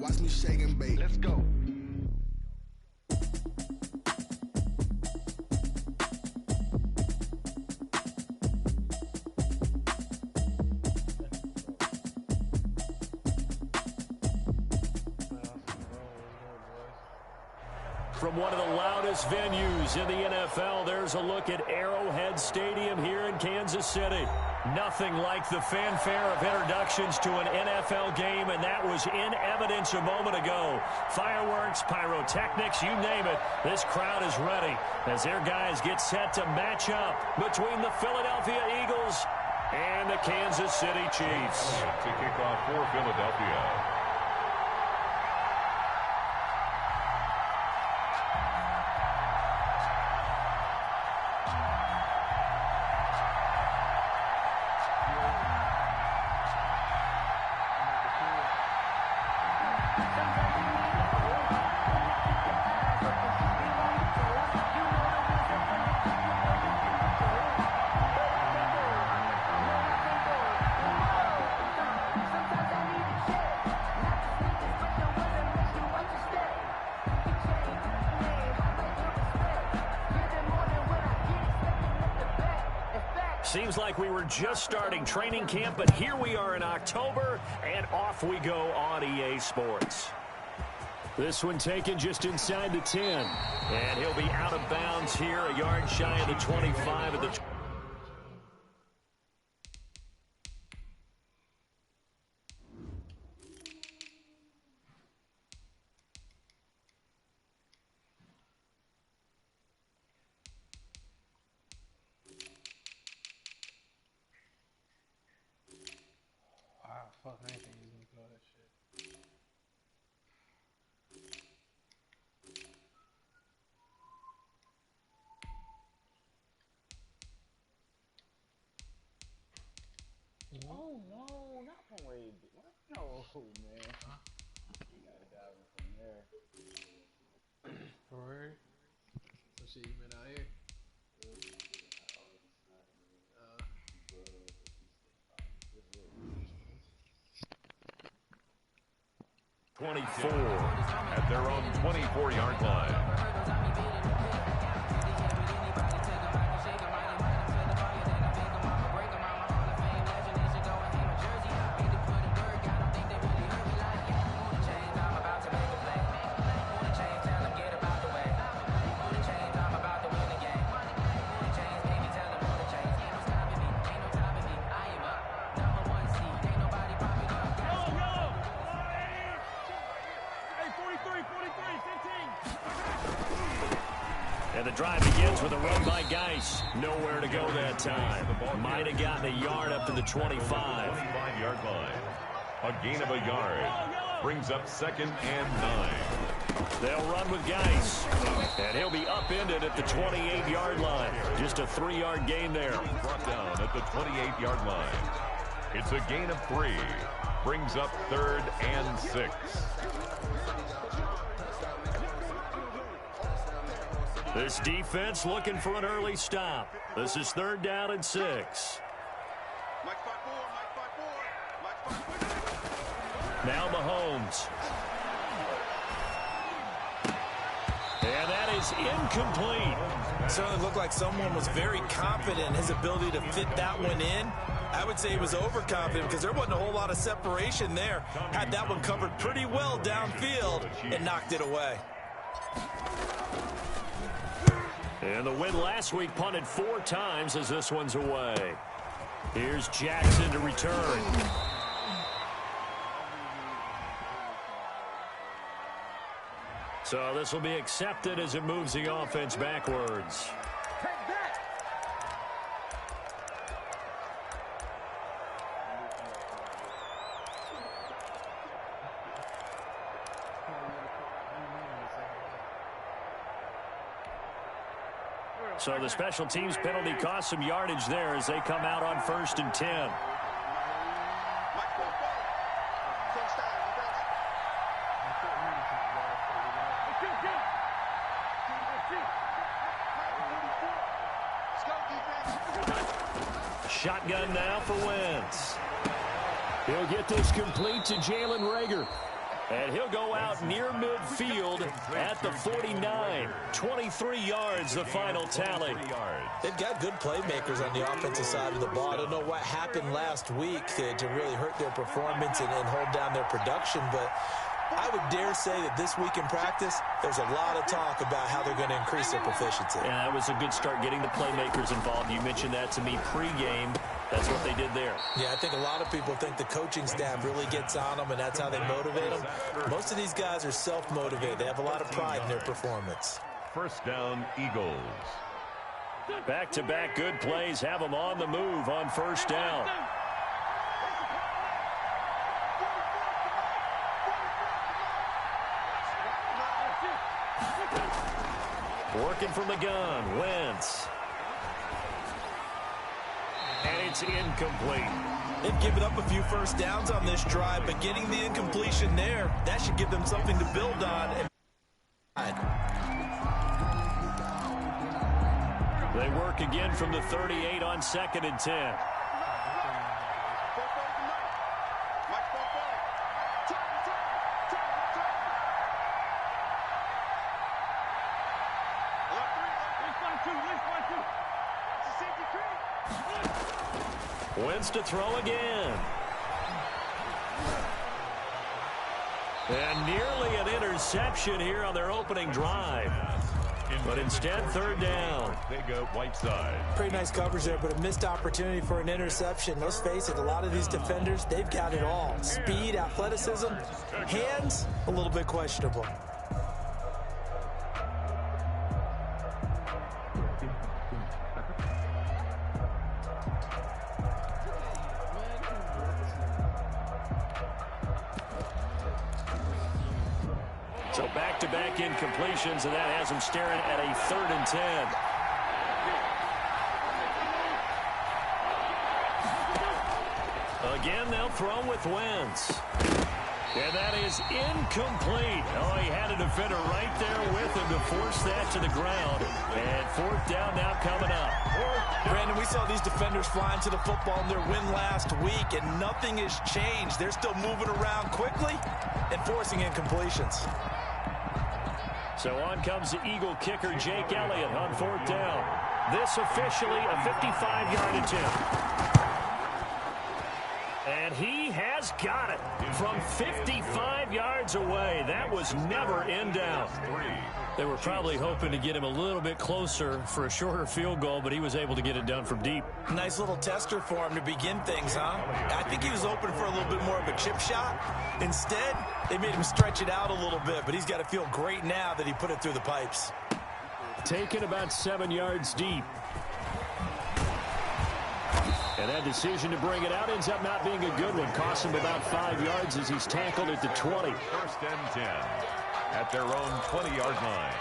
Watch me shake and bake. Let's go. From one of the loudest venues in the NFL, there's a look at Arrowhead Stadium here in Kansas City. Nothing like the fanfare of introductions to an NFL game, and that was in evidence a moment ago. Fireworks, pyrotechnics, you name it, this crowd is ready as their guys get set to match up between the Philadelphia Eagles and the Kansas City Chiefs. To kick off for Philadelphia. Seems like we were just starting training camp, but here we are in October, and off we go on EA Sports. This one taken just inside the 10. And he'll be out of bounds here, a yard shy of the 25 of the... Fuck, I ain't think he was gonna throw that shit. Oh no, not from where he did. What? No, man. You gotta dive in from there. For real? So shit, you been out here? 24 at their own 24-yard line. And the drive begins with a run by Geis. Nowhere to go that time. Might have gotten a yard up to the 25. 25-yard line. A gain of a yard. Brings up 2nd and 9. They'll run with Geis. And he'll be upended at the 28-yard line. Just a 3-yard gain there. Brought down at the 28-yard line. It's a gain of 3. Brings up 3rd and 6. This defense looking for an early stop. This is 3rd down and 6. Now Mahomes. And that is incomplete. It certainly looked like someone was very confident in his ability to fit that one in. I would say he was overconfident because there wasn't a whole lot of separation there. Had that one covered pretty well downfield and knocked it away. And the win last week punted 4 times as this one's away. Here's Jackson to return. So this will be accepted as it moves the offense backwards. So the special teams penalty cost some yardage there as they come out on 1st and 10. Shotgun now for Wentz. He'll get this complete to Jalen Reagor. And he'll go out near midfield at the 49. 23 yards, the final tally. They've got good playmakers on the offensive side of the ball. I don't know what happened last week to really hurt their performance and hold down their production, but I would dare say that this week in practice, there's a lot of talk about how they're going to increase their proficiency. And that was a good start getting the playmakers involved. You mentioned that to me pregame. That's what they did there. Yeah, I think a lot of people think the coaching staff really gets on them, and that's how they motivate them. Most of these guys are self-motivated. They have a lot of pride in their performance. First down, Eagles. Back-to-back good plays have them on the move on first down. Working from the gun, Wentz. And it's incomplete. They've given up a few first downs on this drive, but getting the incompletion there, that should give them something to build on. They work again from the 38 on 2nd and 10. Wentz to throw again. And nearly an interception here on their opening drive. But instead, third down. They go Whiteside. Pretty nice coverage there, but a missed opportunity for an interception. Let's face it, a lot of these defenders, they've got it all. Speed, athleticism, hands, a little bit questionable. So back-to-back incompletions, and that has them staring at a 3rd and 10. Again, they'll throw with Wentz. And that is incomplete. Oh, he had a defender right there with him to force that to the ground. And 4th down now coming up. Brandon, we saw these defenders flying to the football in their win last week, and nothing has changed. They're still moving around quickly and forcing incompletions. So on comes the Eagle kicker, Jake Elliott, on 4th down. This officially a 55-yard attempt. And he has got it from 55 yards away. That was never in doubt. They were probably hoping to get him a little bit closer for a shorter field goal, but he was able to get it done from deep. Nice little tester for him to begin things, huh? I think he was open for a little bit more of a chip shot. Instead, they made him stretch it out a little bit, but he's got to feel great now that he put it through the pipes. Taken about 7 yards deep. And that decision to bring it out ends up not being a good one. Costs him about 5 yards as he's tackled at the 20. First and 10 at their own 20-yard line.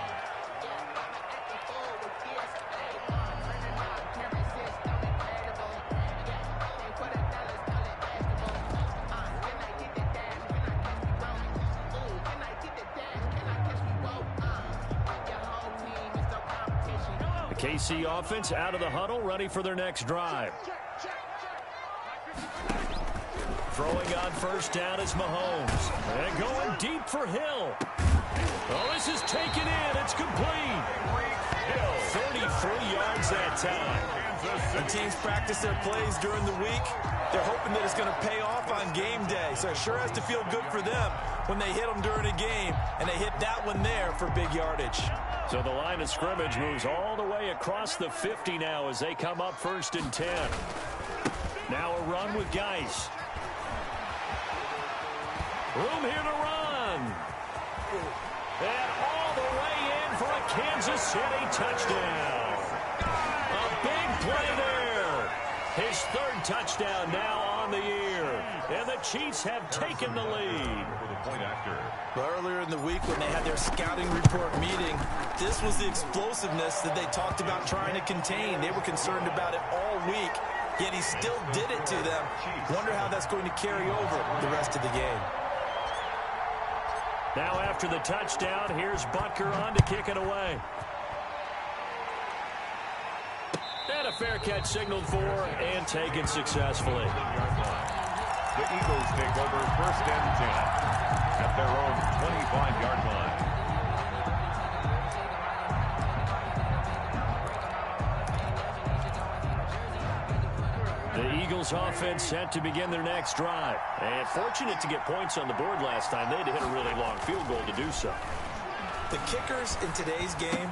The KC offense out of the huddle, ready for their next drive. Throwing on first down is Mahomes. And going deep for Hill. Oh, this is taken in. It's complete. 33 yards that time. The teams practice their plays during the week. They're hoping that it's going to pay off on game day. So it sure has to feel good for them when they hit them during a game. And they hit that one there for big yardage. So the line of scrimmage moves all the way across the 50 now as they come up 1st and 10. Now a run with Geis. Room here to run. And all the way in for a Kansas City touchdown. A big play there. His 3rd touchdown now on the year. And the Chiefs have taken the lead. Earlier in the week when they had their scouting report meeting, this was the explosiveness that they talked about trying to contain. They were concerned about it all week, yet he still did it to them. Wonder how that's going to carry over the rest of the game. Now after the touchdown, here's Butker on to kick it away. And a fair catch signaled for and taken successfully. The Eagles take over 1st and 10 at their own 25-yard line. The Eagles offense set to begin their next drive. And fortunate to get points on the board last time. They had to hit a really long field goal to do so. The kickers in today's game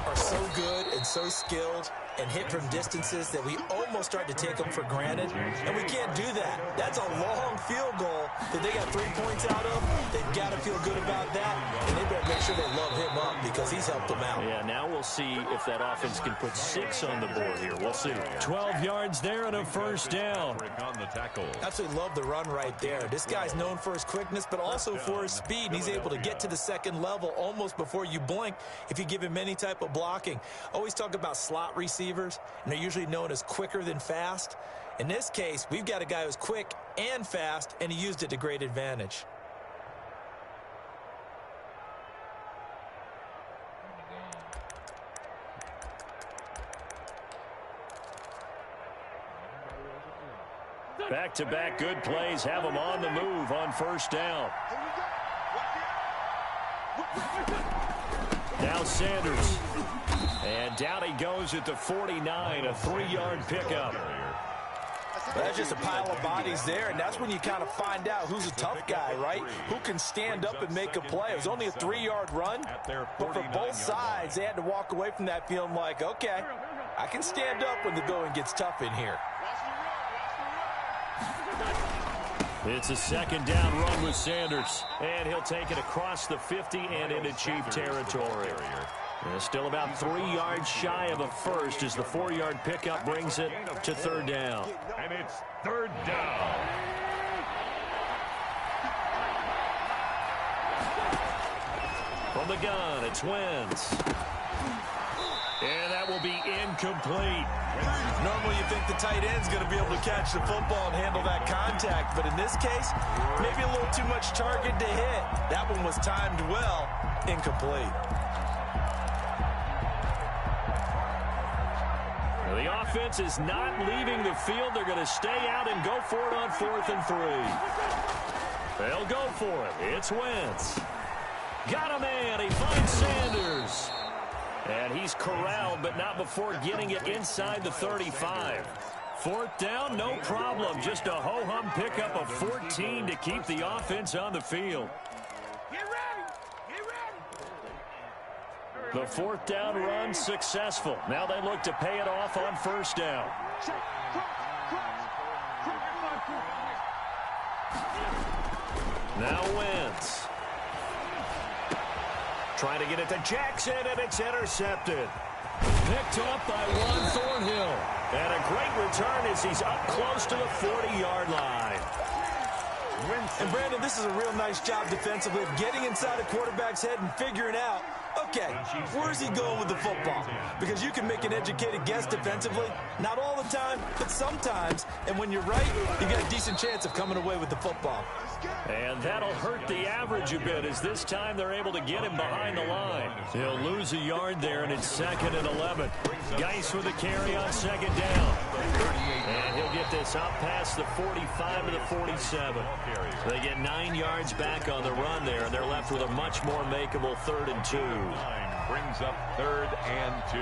are so good and so skilled and hit from distances that we almost start to take them for granted, and we can't do that. That's a long field goal that they got 3 points out of. They've got to feel good about that, and they better make sure they love him up because he's helped them out. Yeah, now we'll see if that offense can put 6 on the board here. We'll see. 12 yards there and a first down. Absolutely love the run right there. This guy's known for his quickness, but also for his speed, and he's able to get to the second level almost before you blink if you give him any type of blocking. Always talk about slot receivers, and they're usually known as quicker than fast. In this case, we've got a guy who's quick and fast, and he used it to great advantage. Back-to-back good plays have them on the move on first down. Now Sanders. And down he goes at the 49, a 3-yard pickup. That's just a pile of bodies there, and that's when you kind of find out who's a tough guy, right? Who can stand up and make a play. It was only a 3-yard run, but for both sides, they had to walk away from that feeling like, okay, I can stand up when the going gets tough in here. It's a second down run with Sanders, and he'll take it across the 50 and into Chief territory. Still about 3 yards shy of a first as the 4-yard pickup brings it to third down. And it's third down. From the gun, it's Wentz. And that will be incomplete. Normally you think the tight end's going to be able to catch the football and handle that contact, but in this case, maybe a little too much target to hit. That one was timed well, incomplete. The offense is not leaving the field. They're going to stay out and go for it on 4th and 3. They'll go for it. It's Wentz. Got a man. He finds Sanders. And he's corralled, but not before getting it inside the 35. 4th down, no problem. Just a ho-hum pickup of 14 to keep the offense on the field. Get ready. Get ready. The 4th down run successful. Now they look to pay it off on first down. Now Wentz. Trying to get it to Jackson, and it's intercepted. Picked up by Juan Thornhill. And a great return as he's up close to the 40-yard line. And, Brandon, this is a real nice job defensively of getting inside a quarterback's head and figuring out, okay, where's he going with the football? Because you can make an educated guess defensively, not all the time, but sometimes. And when you're right, you got a decent chance of coming away with the football. And that'll hurt the average a bit as this time they're able to get him behind the line. He'll lose a yard there, and it's 2nd and 11. Geis with a carry on 2nd down. And he'll get this up past the 45 to the 47. They get 9 yards back on the run there, and they're left with a much more makeable 3rd and 2. Brings up 3rd and 2.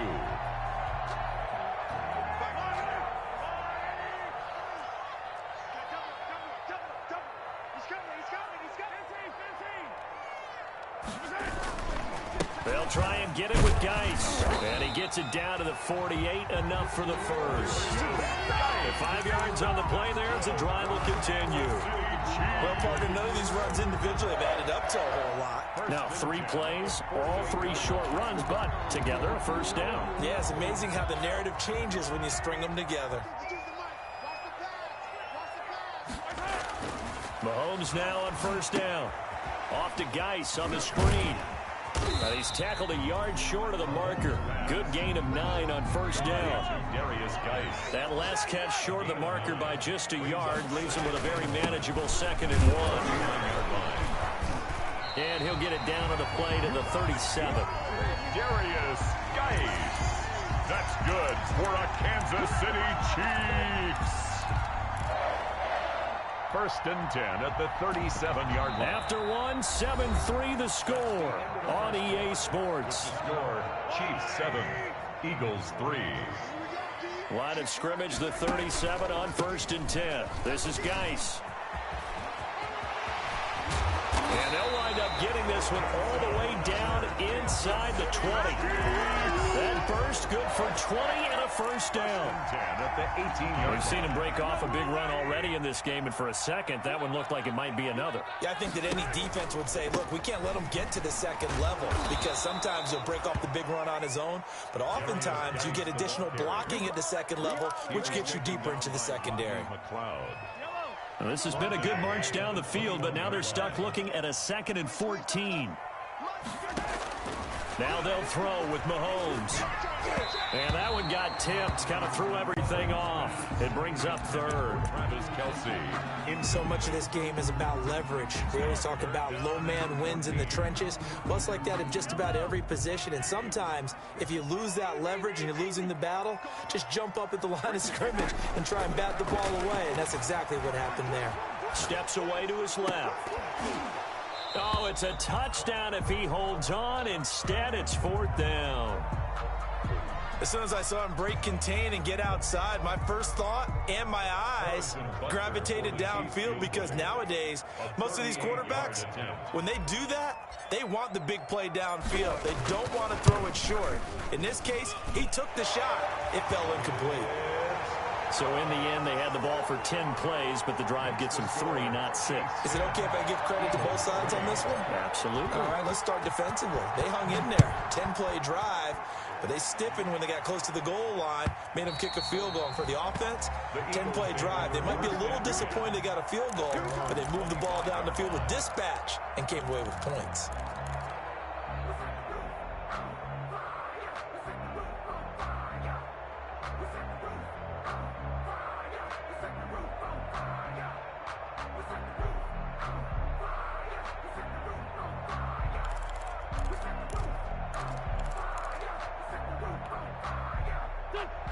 They'll try and get it with Geis. And he gets it down to the 48, enough for the first. 5 yards on the play there as the drive will continue. Well, partner, none of these runs individually have added up to a whole lot. Now 3 plays, all 3 short runs, but together a first down. Yeah, it's amazing how the narrative changes when you string them together. Mahomes now on first down. Off to Geis on the screen. And he's tackled a yard short of the marker. Good gain of 9 on first down. That last catch short of the marker by just a yard leaves him with a very manageable 2nd and 1. And he'll get it down on the play to the 37. Darius Geis. That's good for a Kansas City Chiefs. First and 10 at the 37-yard line. After one, 7-3 the score on EA Sports. Score, Chiefs 7, Eagles 3. Line of scrimmage, the 37 on first and 10. This is Geis. And they'll wind up getting this one all the way down inside the 20. That burst good for 20 and a first down. 10 at the 18-yard. We've seen him break off a big run already in this game, and for a second, that one looked like it might be another. Yeah, I think that any defense would say, look, we can't let him get to the second level because sometimes he'll break off the big run on his own, but oftentimes you get additional blocking at the second level, which gets you deeper into the secondary. Well, this has been a good march down the field, but now they're stuck looking at a 2nd and 14. Now they'll throw with Mahomes. And that one got tipped, kind of threw everything off. It brings up third. Travis Kelce. So much of this game is about leverage. They always talk about low man wins in the trenches. Well, it's like that in just about every position. And sometimes, if you lose that leverage and you're losing the battle, just jump up at the line of scrimmage and try and bat the ball away. And that's exactly what happened there. Steps away to his left. Oh, it's a touchdown if he holds on. Instead, it's 4th down. As soon as I saw him break contain and get outside, my first thought and my eyes gravitated downfield because nowadays, most of these quarterbacks, when they do that, they want the big play downfield. They don't want to throw it short. In this case, he took the shot. It fell incomplete. So in the end, they had the ball for 10 plays, but the drive gets them 3, not 6. Is it okay if I give credit to both sides on this one? Absolutely. All right, let's start defensively. They hung in there. 10-play drive, but they stiffened when they got close to the goal line, made them kick a field goal. And for the offense, 10-play drive. They might be a little disappointed they got a field goal, but they moved the ball down the field with dispatch and came away with points.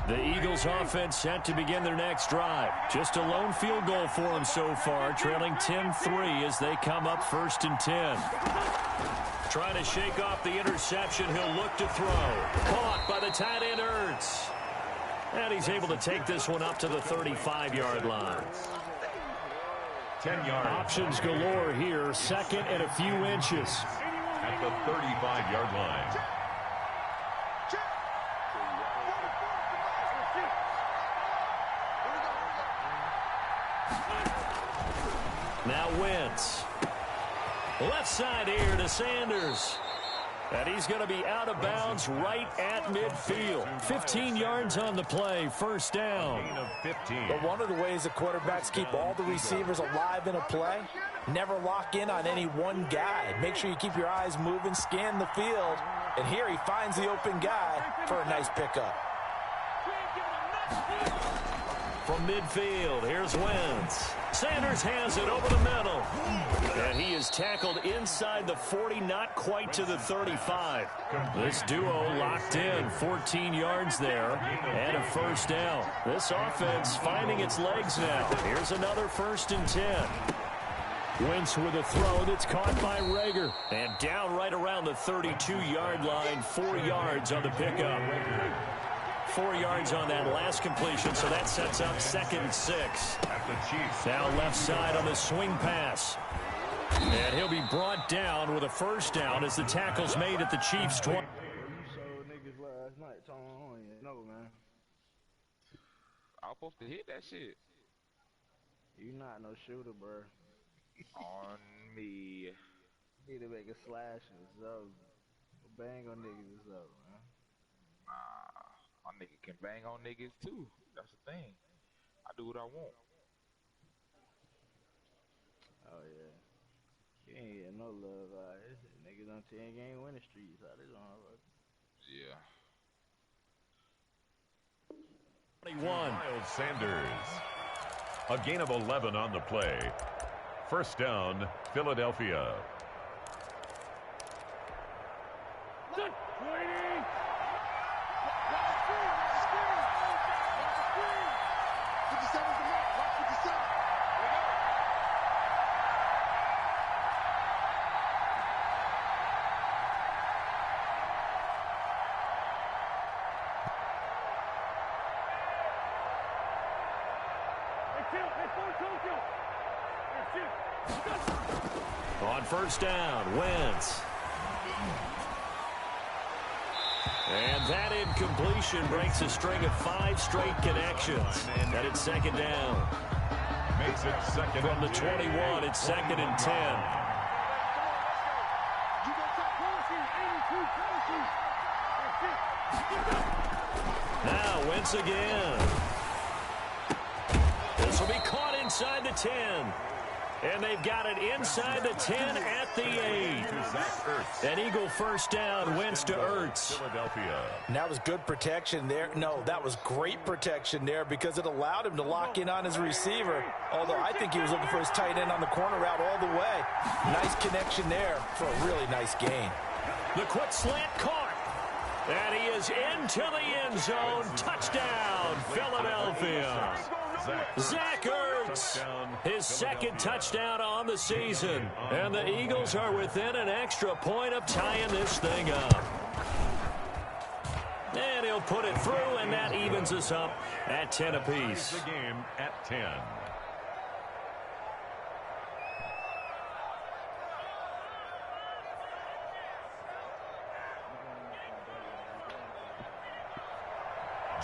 The Eagles offense set to begin their next drive. Just a lone field goal for them so far, trailing 10-3 as they come up 1st and 10. Trying to shake off the interception, he'll look to throw. Caught by the tight end Ertz. And he's able to take this one up to the 35-yard line. 10 yards. Options galore here, 2nd and a few inches. At the 35-yard line. Now Wentz. Left side here to Sanders. And he's going to be out of bounds right at midfield. 15 yards on the play, 1st down. Gain of 15. But one of the ways the quarterbacks keep all the receivers alive in a play, never lock in on any one guy. Make sure you keep your eyes moving, scan the field. And here he finds the open guy for a nice pickup. From midfield, here's Wentz. Sanders has it over the middle. And he is tackled inside the 40, not quite to the 35. This duo locked in, 14 yards there, and a 1st down. This offense finding its legs now. Here's another 1st and 10. Wentz with a throw that's caught by Rager. And down right around the 32-yard line, 4 yards on the pickup. 4 yards on that last completion, so that sets up 2nd and 6. At the Chiefs. Now left side on the swing pass. And he'll be brought down with a 1st down as the tackle's made at the Chiefs' 20. You showed niggas last night, Tom. No, man. I was supposed to hit that shit. You not no shooter, bro. On me. Need to make a slash or something. Bang on niggas or something, man. My nigga can bang on niggas too. That's the thing. I do what I want. Oh yeah. You ain't getting no love out here. Niggas on 10-game winning streaks. How they doing? Yeah. 21. Miles Sanders. A gain of 11 on the play. 1st down, Philadelphia. On first down, Wentz. And that incompletion breaks a string of 5 straight connections. And it's second down. Makes it second. From the 21, it's second and 10. Now Wentz again. This will be caught inside the 10. And they've got it inside the 10 at the 8. An Eagle first down, Wentz to Ertz. Philadelphia. And that was good protection there. No, that was great protection there because it allowed him to lock in on his receiver. Although I think he was looking for his tight end on the corner route all the way. Nice connection there for a really nice gain. The quick slant caught. And he is into the end zone. Touchdown, Philadelphia. Zach Ertz, his second touchdown on the season. And the Eagles are within an extra point of tying this thing up. And he'll put it through, and that evens us up at 10 apiece. The game at 10.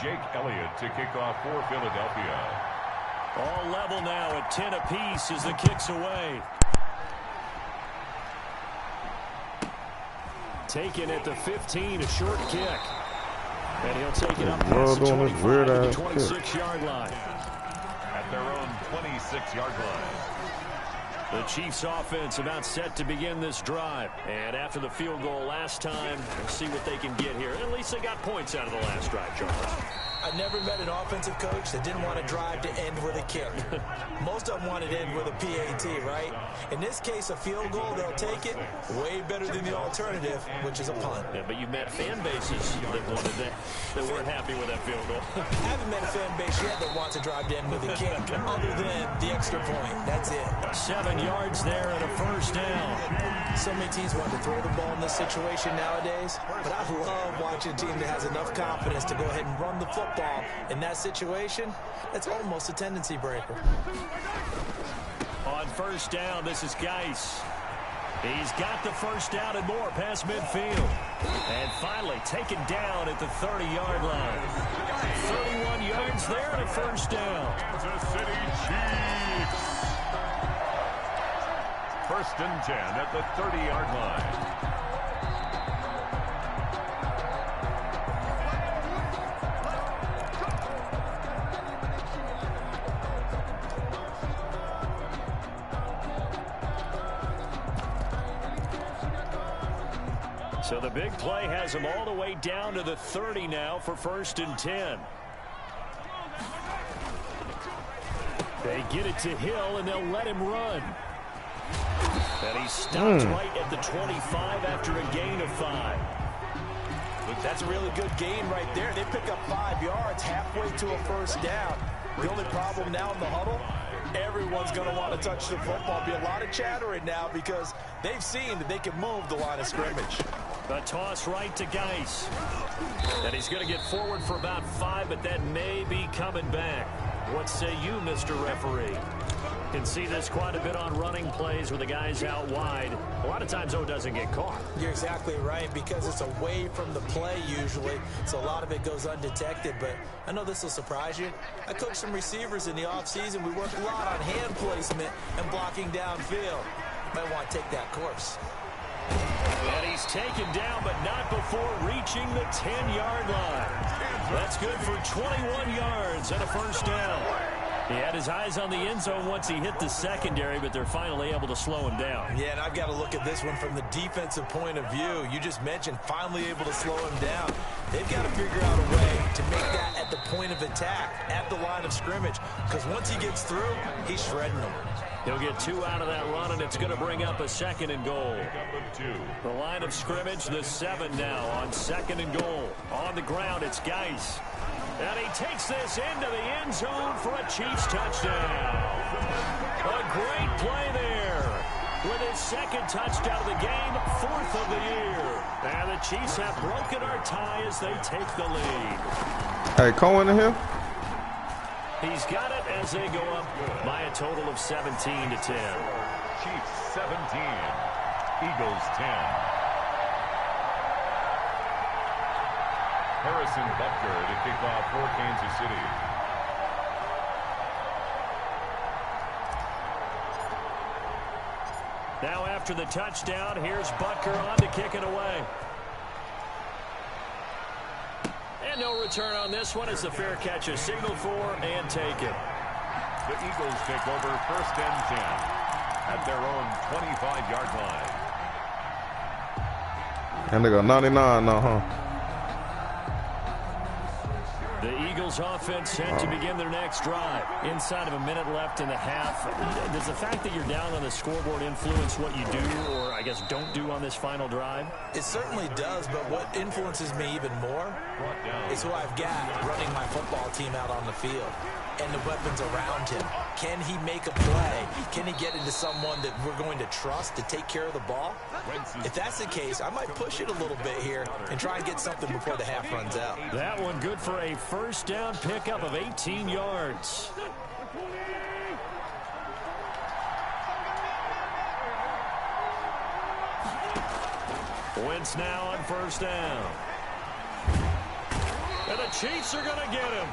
Jake Elliott to kick off for Philadelphia. All level now at 10 apiece as the kick's away. Taken at the 15, a short kick. And he'll take it up past the 25 to the 26-yard line. At their own 26-yard line. The Chiefs offense about set to begin this drive. And after the field goal last time, we'll see what they can get here. At least they got points out of the last drive, Charles. I never met an offensive coach that didn't want to drive to end with a kick. Most of them wanted to end with a PAT, right? In this case, a field goal, they'll take it. Way better than the alternative, which is a punt. Yeah, but you met fan bases that wanted that weren't happy with that field goal. I haven't met a fan base yet that wants to drive to end with a kick, other than the extra point. That's it. 7 yards there and a first down. So many teams want to throw the ball in this situation nowadays, but I love watching a team that has enough confidence to go ahead and run the football. In that situation, it's almost a tendency breaker. On first down, this is Geis. He's got the first down and more past midfield. And finally taken down at the 30-yard line. 31 yards there and a first down. Kansas City Chiefs. First and 10 at the 30-yard line. So the big play has them all the way down to the 30 now for first and 10. They get it to Hill, and they'll let him run. And he stops right at the 25 after a gain of 5. That's a really good gain right there. They pick up 5 yards halfway to a first down. The only problem now in the huddle, everyone's going to want to touch the football. Be a lot of chattering now because they've seen that they can move the line of scrimmage. A toss right to Geis. And he's going to get forward for about 5, but that may be coming back. What say you, Mr. Referee? Can see this quite a bit on running plays where the guy's out wide. A lot of times, though, it doesn't get caught. You're exactly right, because it's away from the play usually, so a lot of it goes undetected. But I know this will surprise you. I coached some receivers in the offseason. We worked a lot on hand placement and blocking downfield. Might want to take that course. And he's taken down, but not before reaching the 10-yard line. That's good for 21 yards and a first down. He had his eyes on the end zone once he hit the secondary, but they're finally able to slow him down. Yeah, and I've got to look at this one from the defensive point of view. You just mentioned finally able to slow him down. They've got to figure out a way to make that at the point of attack, at the line of scrimmage, because once he gets through, he's shredding them. He'll get 2 out of that run, and it's going to bring up a second and goal. The line of scrimmage, the 7 now on second and goal. On the ground, it's Geis. And he takes this into the end zone for a Chiefs touchdown. A great play there. With his second touchdown of the game, 4th of the year. And the Chiefs have broken our tie as they take the lead. Hey, Cohen in here? He's got it as they go up by a total of 17-10. Chiefs 17, Eagles 10. Harrison Butker to kick off for Kansas City. Now after the touchdown, here's Butker on to kick it away. And no return on this one as the fair catch is signaled for and taken. The Eagles take over 1st and 10 at their own 25-yard line. And they got 99 now, huh? The Eagles offense set to begin their next drive. Inside of a minute left in the half. Does the fact that you're down on the scoreboard influence what you do, or I guess don't do on this final drive? It certainly does, but what influences me even more is who I've got running my football team out on the field and the weapons around him. Can he make a play? Can he get into someone that we're going to trust to take care of the ball? If that's the case, I might push it a little bit here and try and get something before the half runs out. That one good for a first down pickup of 18 yards. Wentz now on first down. And the Chiefs are going to get him.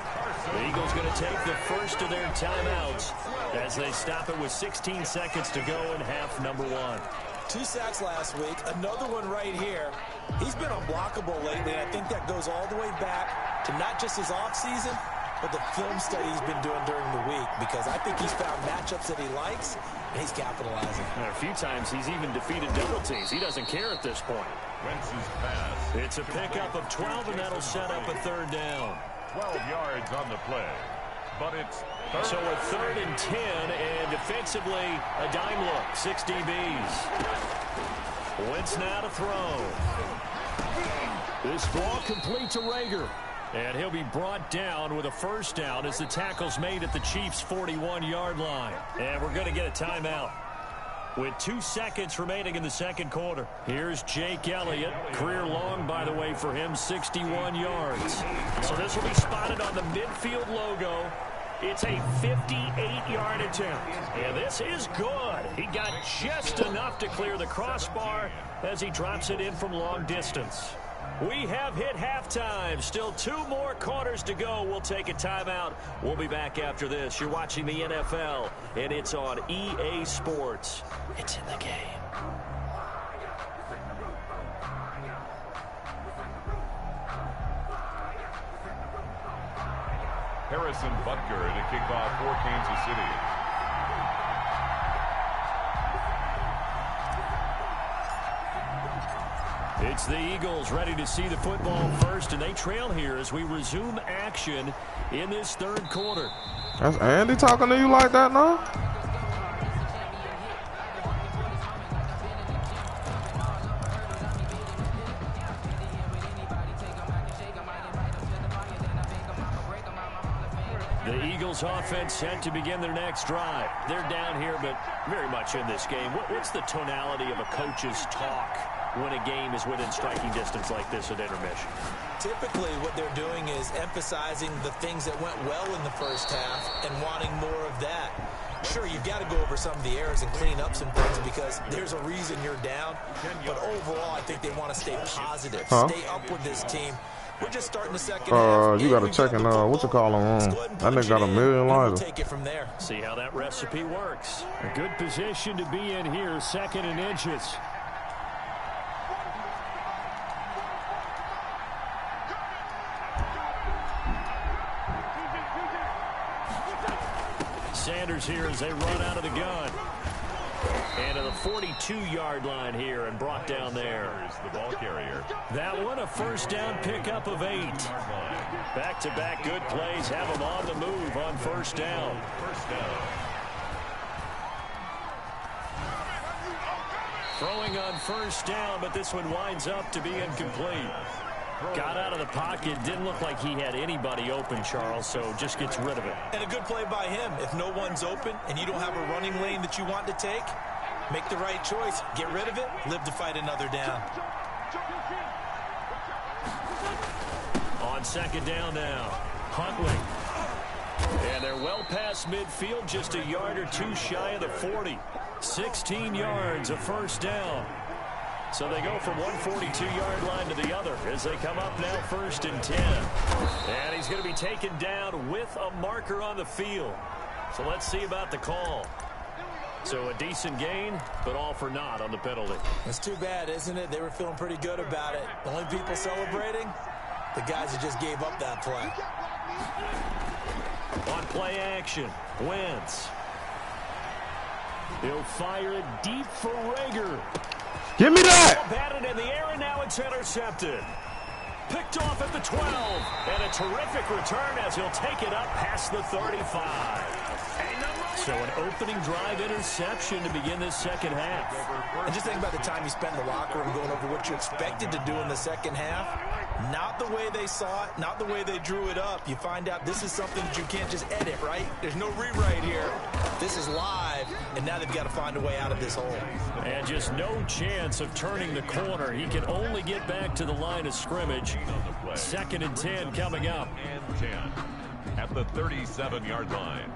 The Eagles going to take the first of their timeouts as they stop it with 16 seconds to go in half number 1. 2 sacks last week, another one right here. He's been unblockable lately, and I think that goes all the way back to not just his offseason, but the film study he's been doing during the week, because I think he's found matchups that he likes, and he's capitalizing. And a few times he's even defeated double teams. He doesn't care at this point. Wentz's pass. It's a pickup of 12, and that'll set up a third down. 12 yards on the play, but it's third. So a 3rd and 10, and defensively a dime look. 6 DBs. Wentz now to throw. This ball complete to Rager. And he'll be brought down with a first down as the tackle's made at the Chiefs' 41-yard line. And we're going to get a timeout with 2 seconds remaining in the second quarter. Here's Jake Elliott. Career long, by the way, for him, 61 yards. So this will be spotted on the midfield logo. It's a 58-yard attempt. And this is good. He got just enough to clear the crossbar as he drops it in from long distance. We have hit halftime. Still 2 more quarters to go. We'll take a timeout. We'll be back after this. You're watching the NFL, and it's on EA Sports. It's in the game. Harrison Butker to kick off for Kansas City. It's the Eagles ready to see the football first, and they trail here as we resume action in this third quarter. That's Andy talking to you like that now? The Eagles offense set to begin their next drive. They're down here, but very much in this game. What's the tonality of a coach's talk when a game is within striking distance like this at intermission? Typically, what they're doing is emphasizing the things that went well in the first half and wanting more of that. Sure, you've got to go over some of the errors and clean up some things because there's a reason you're down. But overall, I think they want to stay positive, stay up with this team. We're just starting the second half. You got to check in, what you call them wrong. That nigga got $1 million we'll take it from there. See how that recipe works. A good position to be in here, 2nd and inches. Sanders here as they run out of the gun. And to the 42-yard line here and brought down there. The ball carrier. That one a first down pickup of 8. Back-to-back good plays have them on the move on first down. Throwing on first down, but this one winds up to be incomplete. Got out of the pocket, didn't look like he had anybody open, Charles, so just gets rid of it. And a good play by him. If no one's open and you don't have a running lane that you want to take, make the right choice. Get rid of it, live to fight another down. On second down now, Huntley. And they're well past midfield, just a yard or two shy of the 40. 16 yards, a first down. So they go from one 42-yard line to the other as they come up now 1st and 10. And he's going to be taken down with a marker on the field. So let's see about the call. So a decent gain, but all for naught on the penalty. It's too bad, isn't it? They were feeling pretty good about it. The only people celebrating, the guys who just gave up that play. On play action, Wentz. He'll fire it deep for Rager. Give me that! Batted in the air, and now it's intercepted. Picked off at the 12. And a terrific return as he'll take it up past the 35. So an opening drive interception to begin this second half. And just think about the time you spent in the locker room going over what you expected to do in the second half. Not the way they saw it, not the way they drew it up. You find out this is something that you can't just edit, right? There's no rewrite here. This is live, and now they've got to find a way out of this hole. And just no chance of turning the corner. He can only get back to the line of scrimmage. 2nd and 10 coming up. And 10 at the 37-yard line.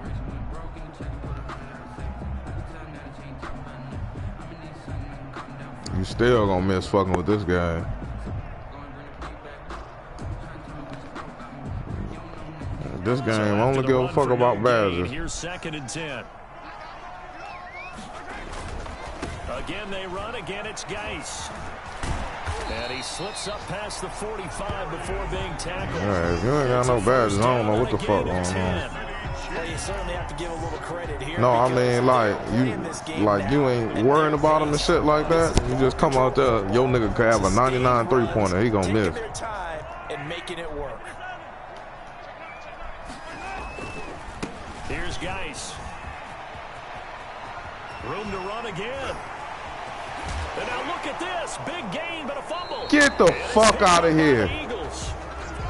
You still gonna miss fucking with this guy. This game, I only give a fuck about Badgers. Here's 2nd and 10. Again they run. Again it's Geis. And he slips up past the 45 before being tackled. All right, if you ain't got no Badgers, I don't know what the fuck going on. Well, you certainly have to give a little credit here. No, I mean, like you ain't worrying about him and shit like that. You just come out there, your nigga could have a 99 3-pointer. He gonna miss. Their time and making it work. Here's Geis. Room to run again. And now look at this. Big gain, but a fumble. Get the fuck out of here. Eagles.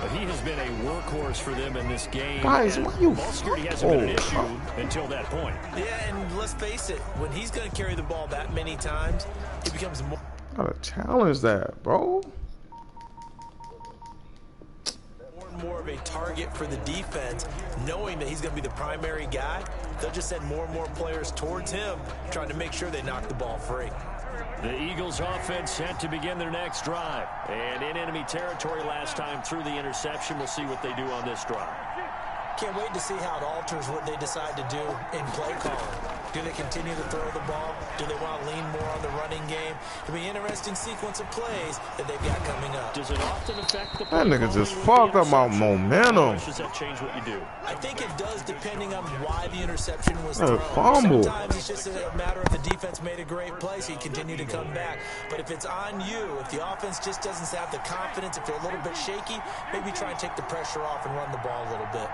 But he has been a workhorse for them in this game. Guys, why you? Ball security hasn't been an issue until that point. Yeah, and let's face it, when he's going to carry the ball that many times, he becomes more. Gotta challenge that, bro. More of a target for the defense, knowing that he's going to be the primary guy. They'll just send more and more players towards him, trying to make sure they knock the ball free. The Eagles offense set to begin their next drive. And in enemy territory last time through the interception. We'll see what they do on this drive. Can't wait to see how it alters what they decide to do in play calling. Do they continue to throw the ball? Do they want to lean more on the running game? It'll be an interesting sequence of plays that they've got coming up. Does it often affect the play? That nigga just fucked up my momentum. Does that change what you do? I think it does, depending on why the interception was thrown. Fumble. Sometimes it's just a matter of the defense made a great play, so you continue to come back. But if it's on you, if the offense just doesn't have the confidence, if they're a little bit shaky, maybe try and take the pressure off and run the ball a little bit.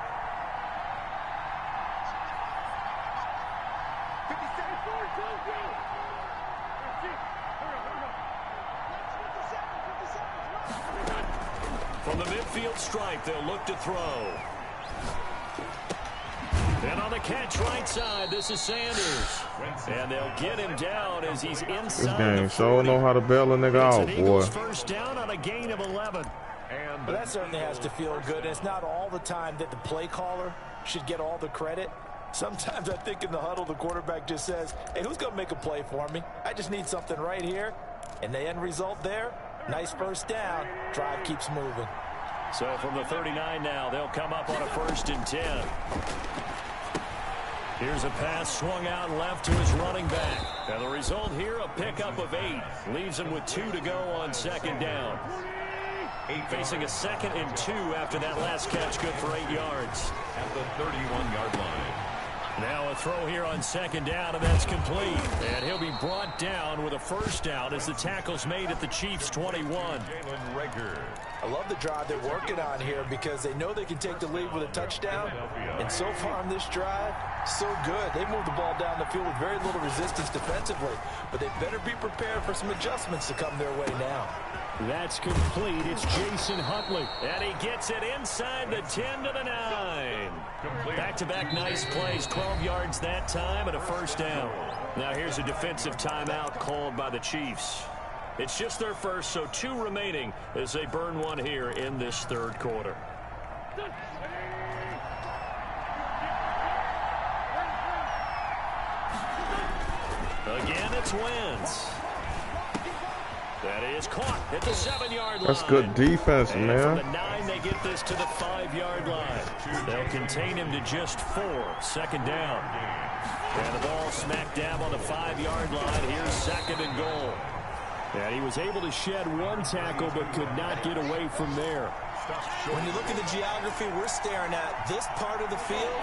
From the midfield stripe, they'll look to throw. And on the catch right side, this is Sanders. And they'll get him down as he's inside. This game sure know how to bail a nigga out, boy. First down on a gain of 11. But that certainly has to feel good. It's not all the time that the play caller should get all the credit. Sometimes I think in the huddle, the quarterback just says, hey, who's going to make a play for me? I just need something right here. And the end result there, nice first down. Drive keeps moving. So from the 39 now, they'll come up on a 1st and 10. Here's a pass swung out left to his running back. And the result here, a pickup of 8. Leaves him with 2 to go on 2nd down. Facing a 2nd and 2 after that last catch, good for 8 yards. At the 31-yard line. Now a throw here on 2nd down, and that's complete. And he'll be brought down with a first down as the tackle's made at the Chiefs' 21. Jalen Rager. I love the drive they're working on here because they know they can take the lead with a touchdown. And so far on this drive, so good. They moved the ball down the field with very little resistance defensively. But they better be prepared for some adjustments to come their way now. That's complete. It's Jason Huntley. And he gets it inside the 10 to the 9. Back-to-back nice plays. 12 yards that time and a first down. Now here's a defensive timeout called by the Chiefs. It's just their first, so 2 remaining as they burn one here in this 3rd quarter. Again, it's Wentz. That is caught at the 7-yard line. That's good defense, and man. From the 9, they get this to the 5-yard line. They'll contain him to just 4. Second down. And the ball smack dab on the 5-yard line. Here's second and goal. And he was able to shed one tackle but could not get away from there. When you look at the geography we're staring at, this part of the field,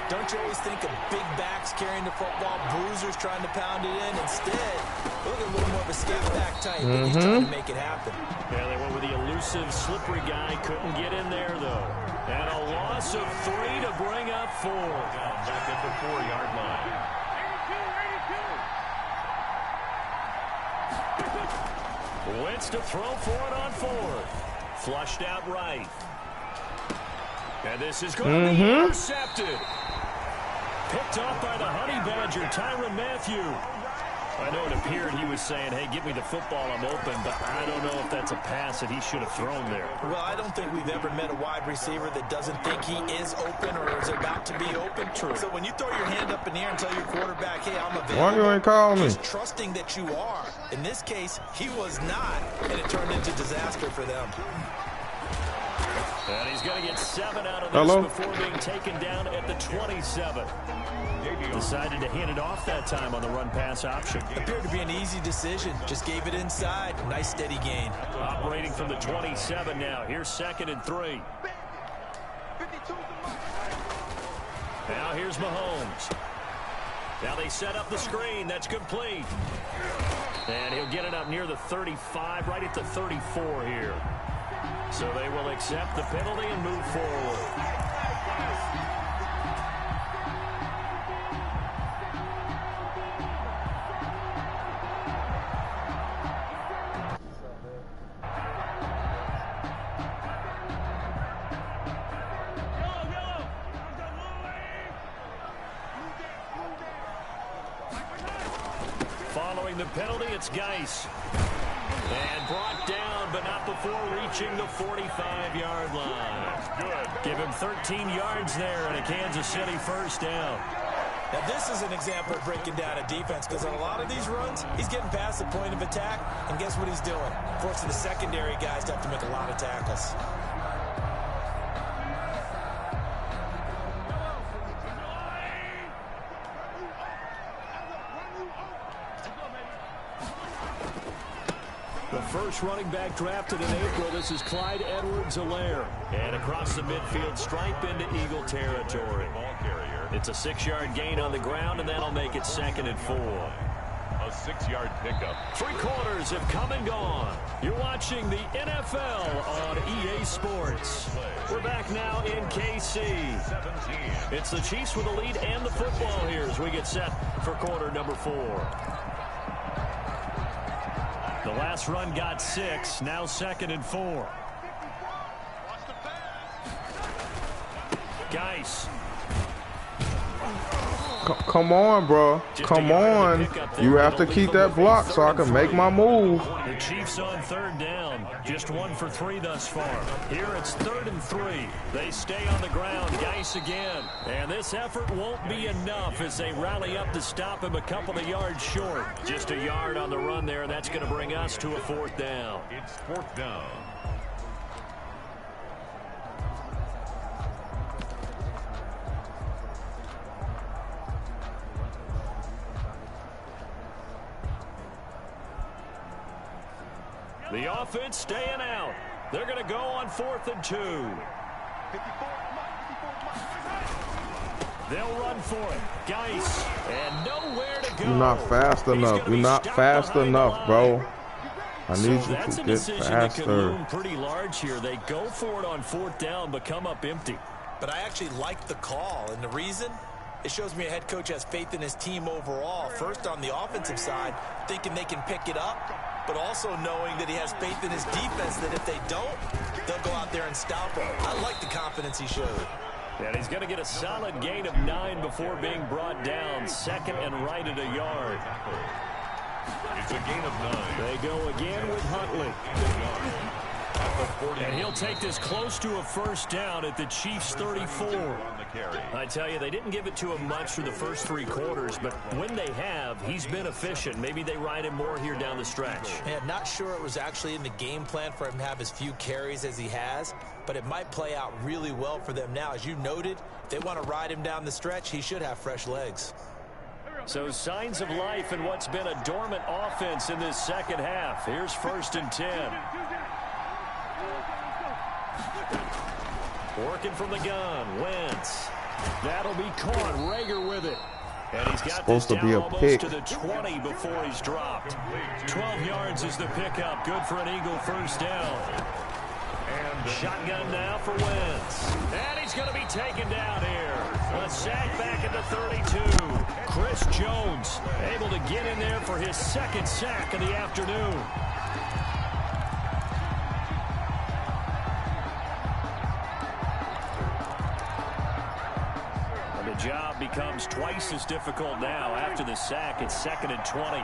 don't you always think of big backs carrying the football, bruisers trying to pound it in? Instead, look at a little more of a skate back type, but he's trying to make it happen. Yeah, they went with the elusive, slippery guy. Couldn't get in there, though. And a loss of 3 to bring up 4. Back at the 4-yard line. Wentz to throw for it on 4th. Flushed out right. And this is going to be intercepted. Picked off by the Honey Badger, Tyrann Mathieu. I know it appeared he was saying, hey, give me the football, I'm open, but I don't know if that's a pass that he should have thrown there. Well, I don't think we've ever met a wide receiver that doesn't think he is open or is about to be open. True. So when you throw your hand up in the air and tell your quarterback, hey, I'm available, why you ain't calling me? just trusting that you are. In this case, he was not, and it turned into disaster for them. And he's going to get 7 out of this before being taken down at the 27. Decided to hand it off that time on the run-pass option. Appeared to be an easy decision. Just gave it inside. Nice, steady gain. Operating from the 27 now. Here's second and 3. Now here's Mahomes. Now they set up the screen. That's complete. And he'll get it up near the 35, right at the 34 here. So they will accept the penalty and move forward. Following the penalty, it's Geis. And brought down, but not before reaching the 45-yard line. Good. Give him 13 yards there and a Kansas City first down. Now, this is an example of breaking down a defense because on a lot of these runs, he's getting past the point of attack, and guess what he's doing? Forcing the secondary guys to have to make a lot of tackles. The first running back drafted in April. This is Clyde Edwards-Helaire. And across the midfield stripe into Eagle territory. It's a 6-yard gain on the ground, and that'll make it second and 4. A 6-yard pickup. 3 quarters have come and gone. You're watching the NFL on EA Sports. We're back now in KC. It's the Chiefs with the lead and the football here as we get set for quarter number 4. The last run got 6, now second and 4. Geis. Come on, bro. Come on. You have to keep that block so I can make my move. The Chiefs on third down. Just 1 for 3 thus far. Here it's 3rd and 3. They stay on the ground. Geis again. And this effort won't be enough as they rally up to stop him a couple of yards short. Just a yard on the run there, and that's going to bring us to a 4th down. It's 4th down. The offense staying out. They're going to go on 4th and 2. They'll run for it. Geis. And nowhere to go. You're not fast enough. You're not fast enough, bro. I need you to get That could loom faster. pretty large here. They go for it on 4th down, but come up empty. But I actually like the call, and the reason? It shows me a head coach has faith in his team overall. First on the offensive side, thinking they can pick it up, but also knowing that he has faith in his defense that if they don't, they'll go out there and stop him. I like the confidence he showed. And he's going to get a solid gain of 9 before being brought down. Second and right at a yard. It's a gain of 9. They go again with Huntley. And he'll take this close to a first down at the Chiefs' 34. I tell you, they didn't give it to him much for the first 3 quarters, but when they have, he's been efficient. Maybe they ride him more here down the stretch. Yeah, not sure it was actually in the game plan for him to have as few carries as he has, but it might play out really well for them now. As you noted, if they want to ride him down the stretch, he should have fresh legs. So signs of life in what's been a dormant offense in this second half. Here's 1st and 10. Working from the gun, Wentz. That'll be caught. Rager with it. And he's got supposed this to be down a almost pick to the 20 before he's dropped. 12 yards is the pickup. Good for an Eagle first down. And shotgun now for Wentz. And he's going to be taken down here. A sack back at the 32. Chris Jones able to get in there for his 2nd sack of the afternoon. And the job becomes twice as difficult now after the sack. It's 2nd and 20.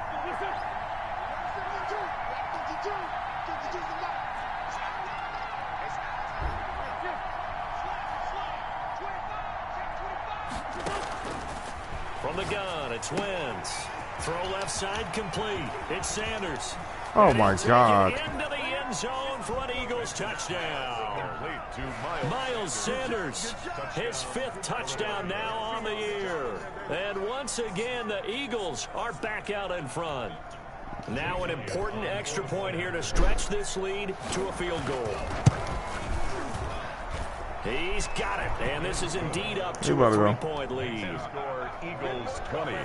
From the gun, it's Wentz. Throw left side complete. It's Sanders. Oh, my God. Into the end zone for an Eagles touchdown. Miles Sanders, his 5th touchdown now on the year. And once again, the Eagles are back out in front. Now an important extra point here to stretch this lead to a field goal. He's got it, and this is indeed up to a 3-point lead. Score Eagles 20,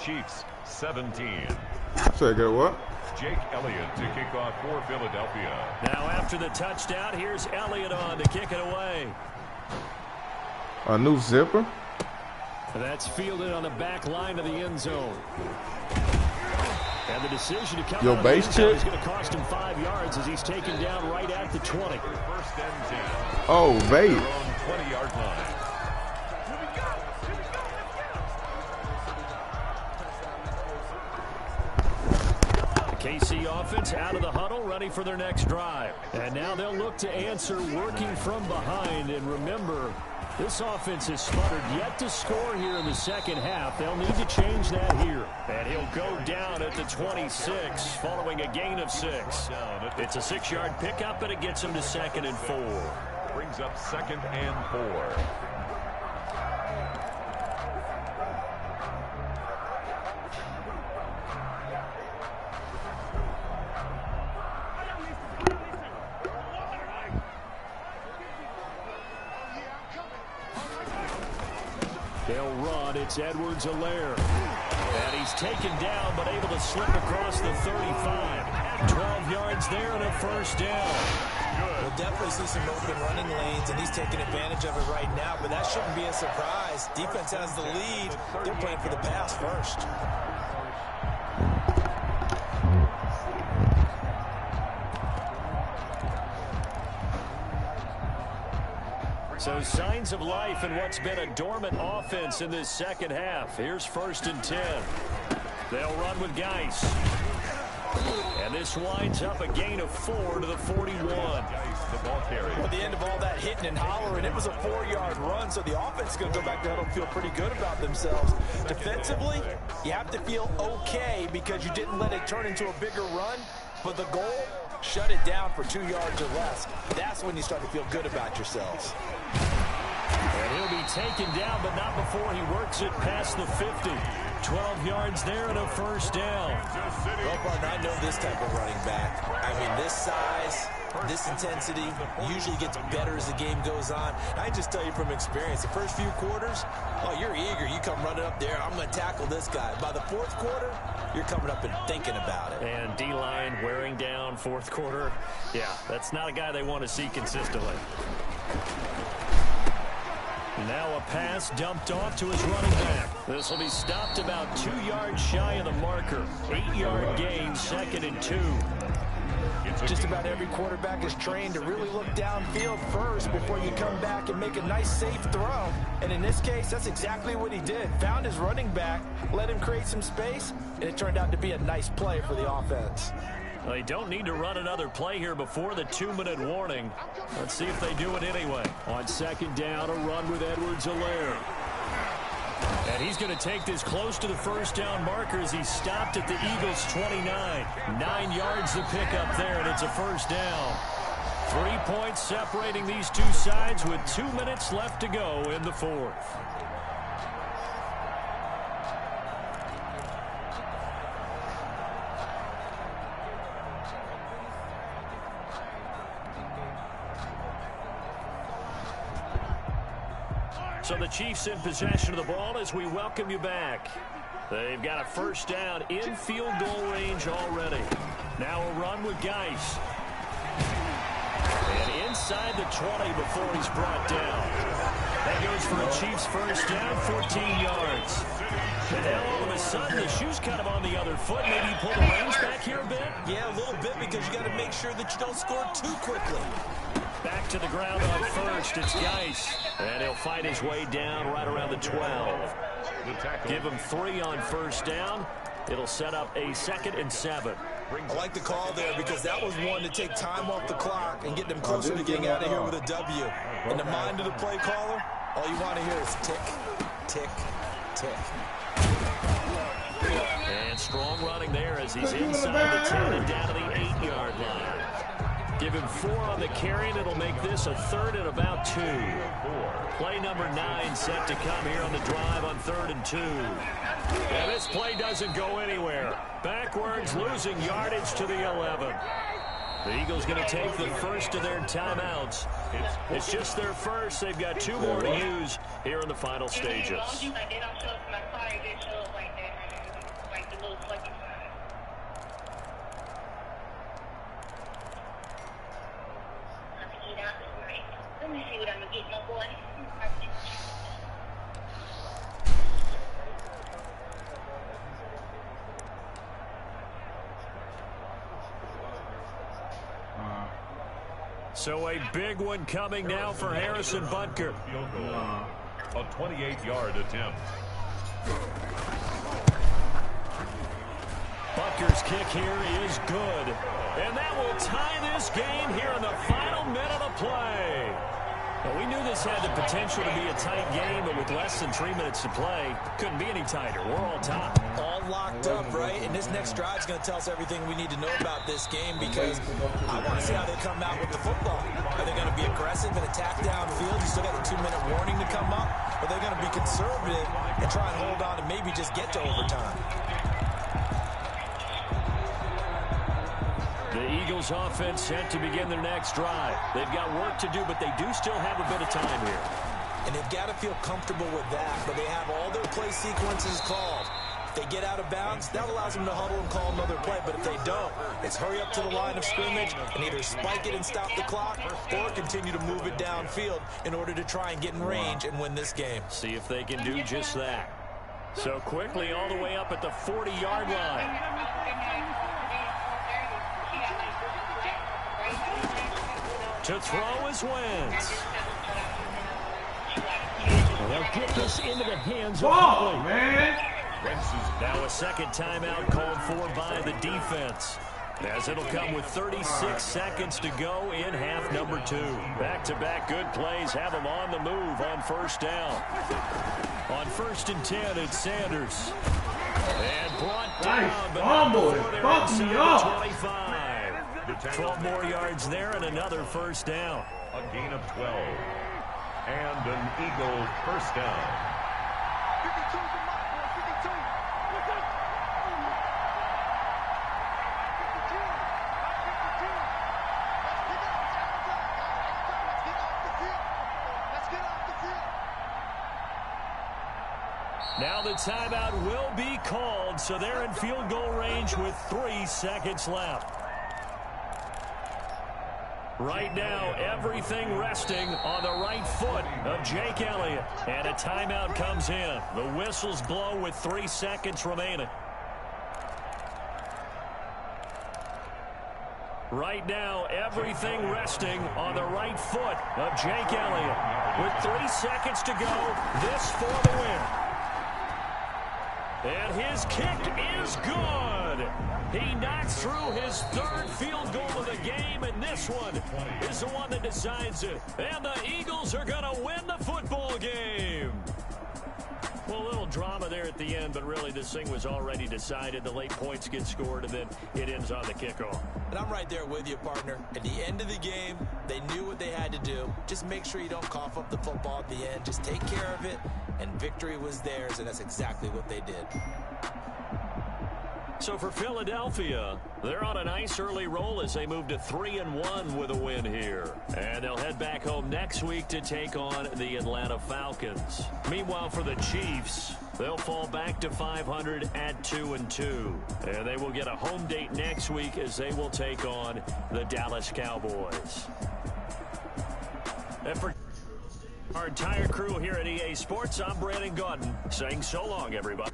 Chiefs 17. Say get what? Jake Elliott to kick off for Philadelphia. Now after the touchdown, here's Elliott on to kick it away. A new zipper? That's fielded on the back line of the end zone. And the decision to come Yo, out base of the end zone check? is going to cost him 5 yards as he's taken down right at the 20. 1st and 10. Oh, vape. Their own 20-yard line. KC offense out of the huddle, ready for their next drive. And now they'll look to answer working from behind. And remember, this offense has sputtered yet to score here in the second half. They'll need to change that here. And he'll go down at the 26 following a gain of 6. It's a 6-yard pickup, and it gets him to 2nd and 4. Brings up 2nd and 4. They'll run. It's Edwards-Helaire. And he's taken down, but able to slip across the 35. 12 yards there and a first down. We'll definitely see some open running lanes, and he's taking advantage of it right now, but that shouldn't be a surprise. Defense has the lead. They're playing for the pass first. So signs of life in what's been a dormant offense in this second half. Here's 1st and 10. They'll run with Geis. And this winds up a gain of 4 to the 41. The ball carrier. At the end of all that hitting and hollering, it was a 4-yard run, so the offense is going to go back down and feel pretty good about themselves. Defensively, you have to feel okay because you didn't let it turn into a bigger run, but the goal, shut it down for 2 yards or less. That's when you start to feel good about yourselves. And he'll be taken down, but not before he works it past the 50. 12 yards there and a first down. Well, partner, I know this type of running back. I mean, this size, this intensity usually gets better as the game goes on. I just tell you from experience, the first few quarters, oh, you're eager. You come running up there, I'm going to tackle this guy. By the 4th quarter, you're coming up and thinking about it. And D-line wearing down 4th quarter. Yeah, that's not a guy they want to see consistently. Now a pass dumped off to his running back. This will be stopped about 2 yards shy of the marker. 8-yard gain, 2nd and 2. Just about every quarterback is trained to really look downfield first before you come back and make a nice, safe throw. And in this case, that's exactly what he did. Found his running back, let him create some space, and it turned out to be a nice play for the offense. They don't need to run another play here before the 2-minute warning. Let's see if they do it anyway. On second down, a run with Edwards-Helaire. And he's going to take this close to the first down marker as he stopped at the Eagles' 29. 9 yards to pick up there, and it's a first down. 3 points separating these two sides with 2 minutes left to go in the fourth. So the Chiefs in possession of the ball as we welcome you back. They've got a first down in field goal range already. Now a run with Geis. And inside the 20 before he's brought down. That goes for a Chiefs first down, 14 yards. And now all of a sudden the shoe's kind of on the other foot. Maybe you pull the reins back here a bit? Yeah, a little bit because you got to make sure that you don't score too quickly. Back to the ground on first. It's Geis. And he'll fight his way down right around the 12. Give him 3 on first down. It'll set up a 2nd and 7. I like the call there because that was one to take time off the clock and get them closer to getting out of here with a W. In the mind of the play caller, all you want to hear is tick, tick, tick. And strong running there as he's inside the 10 and down to the 8-yard line. Give him 4 on the carry, and it'll make this a 3rd and about 2. Play number 9 set to come here on the drive on 3rd and 2. And this play doesn't go anywhere. Backwards, losing yardage to the 11. The Eagles going to take the first of their timeouts. It's just their first. They've got 2 more to use here in the final stages. Let me see what I'm going to get, my boy. So a big one coming now for Harrison Butker. A 28-yard attempt. Butker's kick here is good. And that will tie this game here in the final minute of play. Well, we knew this had the potential to be a tight game, but with less than 3 minutes to play, couldn't be any tighter. We're all tied. All locked up, right? And this next drive is going to tell us everything we need to know about this game because I want to see how they come out with the football. Are they going to be aggressive and attack downfield? You still got the 2-minute warning to come up. Or are they going to be conservative and try and hold on and maybe just get to overtime? The Eagles offense set to begin their next drive. They've got work to do, but they do still have a bit of time here. And they've got to feel comfortable with that, but they have all their play sequences called. If they get out of bounds, that allows them to huddle and call another play, but if they don't, it's hurry up to the line of scrimmage and either spike it and stop the clock or continue to move it downfield in order to try and get in range and win this game. See if they can do just that. So quickly all the way up at the 40-yard line. To throw is Wentz. They'll get this into the hands of Huntley. Man. Now a second timeout called for by the defense, as it'll come with 36 seconds to go in half number 2. Back-to-back good plays have them on the move on first down. On 1st and 10, it's Sanders. And brought down, but before they're inside the 25. 12 more yards there and another first down. A gain of 12. And an Eagle first down. Now the timeout will be called, so they're in field goal range with 3 seconds left. Right now, everything resting on the right foot of Jake Elliott. And a timeout comes in. The whistles blow with 3 seconds remaining. Right now, everything resting on the right foot of Jake Elliott. With 3 seconds to go, this for the win. And his kick is good. with it. He knocks through his third field goal of the game, and this one is the one that decides it. And the Eagles are going to win the football game. Well, a little drama there at the end, but really this thing was already decided. The late points get scored, and then it ends on the kickoff. And I'm right there with you, partner. At the end of the game, they knew what they had to do. Just make sure you don't cough up the football at the end. Just take care of it, and victory was theirs, and that's exactly what they did. So for Philadelphia, they're on a nice early roll as they move to 3-1 with a win here. And they'll head back home next week to take on the Atlanta Falcons. Meanwhile, for the Chiefs, they'll fall back to 500 at 2-2. And they will get a home date next week as they will take on the Dallas Cowboys. And for our entire crew here at EA Sports, I'm Brandon Gaudin saying so long, everybody.